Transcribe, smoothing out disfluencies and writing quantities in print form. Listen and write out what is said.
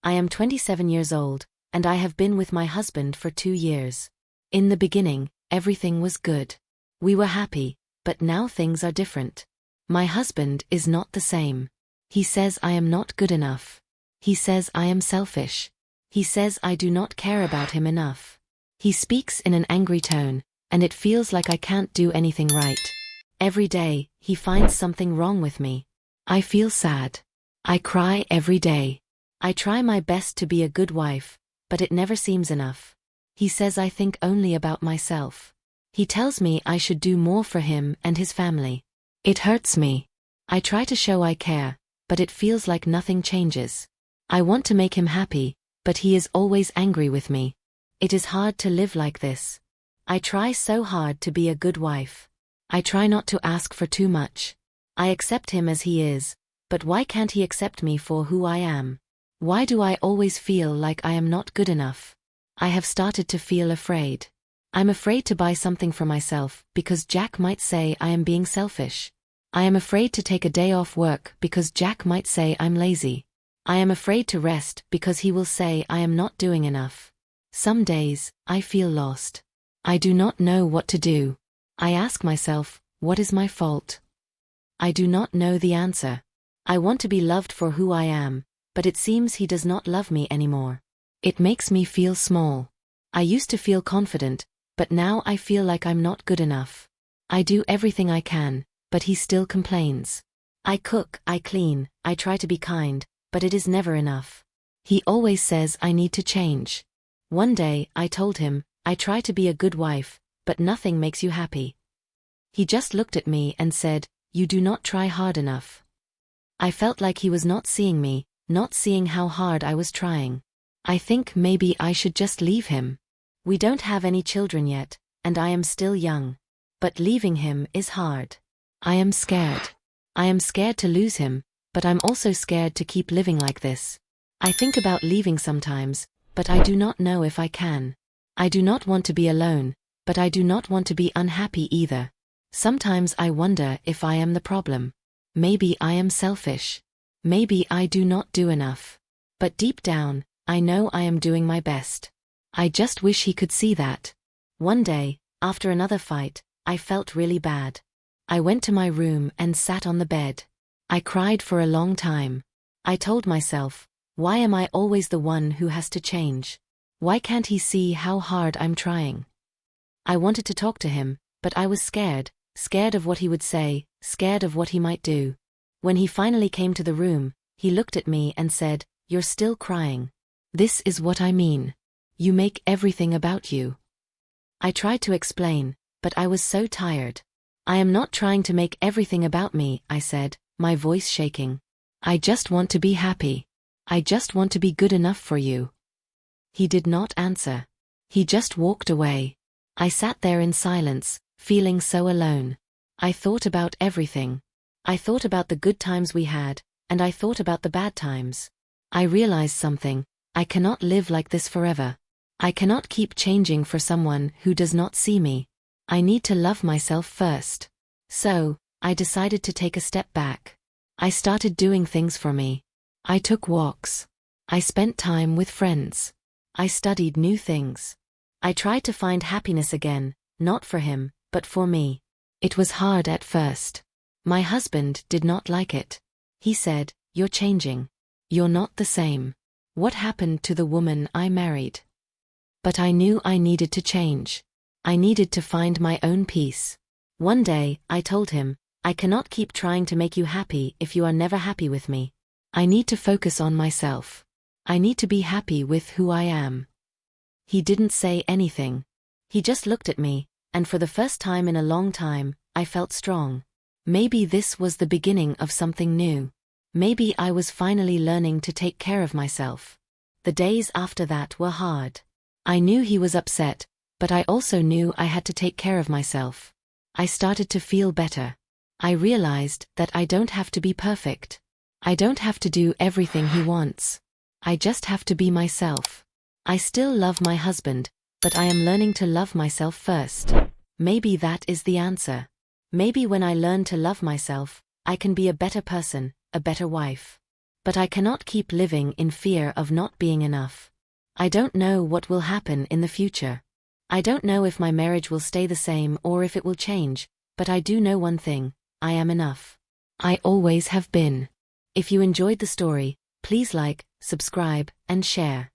I am 27 years old, and I have been with my husband for 2 years. In the beginning, everything was good. We were happy, but now things are different. My husband is not the same. He says I am not good enough. He says I am selfish. He says I do not care about him enough. He speaks in an angry tone, and it feels like I can't do anything right. Every day, he finds something wrong with me. I feel sad. I cry every day. I try my best to be a good wife, but it never seems enough. He says I think only about myself. He tells me I should do more for him and his family. It hurts me. I try to show I care, but it feels like nothing changes. I want to make him happy, but he is always angry with me. It is hard to live like this. I try so hard to be a good wife. I try not to ask for too much. I accept him as he is, but why can't he accept me for who I am? Why do I always feel like I am not good enough? I have started to feel afraid. I'm afraid to buy something for myself because Jack might say I am being selfish. I am afraid to take a day off work because Jack might say I'm lazy. I am afraid to rest because he will say I am not doing enough. Some days, I feel lost. I do not know what to do. I ask myself, what is my fault? I do not know the answer. I want to be loved for who I am, but it seems he does not love me anymore. It makes me feel small. I used to feel confident, but now I feel like I'm not good enough. I do everything I can, but he still complains. I cook, I clean, I try to be kind, but it is never enough. He always says I need to change. One day, I told him, I try to be a good wife, but nothing makes you happy. He just looked at me and said, you do not try hard enough. I felt like he was not seeing me, not seeing how hard I was trying. I think maybe I should just leave him. We don't have any children yet, and I am still young. But leaving him is hard. I am scared. I am scared to lose him, but I'm also scared to keep living like this. I think about leaving sometimes, but I do not know if I can. I do not want to be alone, but I do not want to be unhappy either. Sometimes I wonder if I am the problem. Maybe I am selfish. Maybe I do not do enough. But deep down, I know I am doing my best. I just wish he could see that. One day, after another fight, I felt really bad. I went to my room and sat on the bed. I cried for a long time. I told myself, why am I always the one who has to change? Why can't he see how hard I'm trying? I wanted to talk to him, but I was scared, scared of what he would say, scared of what he might do. When he finally came to the room, he looked at me and said, you're still crying. This is what I mean. You make everything about you. I tried to explain, but I was so tired. I am not trying to make everything about me, I said, my voice shaking. I just want to be happy. I just want to be good enough for you. He did not answer. He just walked away. I sat there in silence, feeling so alone. I thought about everything. I thought about the good times we had, and I thought about the bad times. I realized something. I cannot live like this forever. I cannot keep changing for someone who does not see me. I need to love myself first. So, I decided to take a step back. I started doing things for me. I took walks. I spent time with friends. I studied new things. I tried to find happiness again, not for him, but for me. It was hard at first. My husband did not like it. He said, you're changing. You're not the same. What happened to the woman I married? But I knew I needed to change. I needed to find my own peace. One day, I told him, I cannot keep trying to make you happy if you are never happy with me. I need to focus on myself. I need to be happy with who I am. He didn't say anything. He just looked at me, and for the first time in a long time, I felt strong. Maybe this was the beginning of something new. Maybe I was finally learning to take care of myself. The days after that were hard. I knew he was upset, but I also knew I had to take care of myself. I started to feel better. I realized that I don't have to be perfect. I don't have to do everything he wants. I just have to be myself. I still love my husband, but I am learning to love myself first. Maybe that is the answer. Maybe when I learn to love myself, I can be a better person, a better wife. But I cannot keep living in fear of not being enough. I don't know what will happen in the future. I don't know if my marriage will stay the same or if it will change, but I do know one thing: I am enough. I always have been. If you enjoyed the story, please like, subscribe, and share.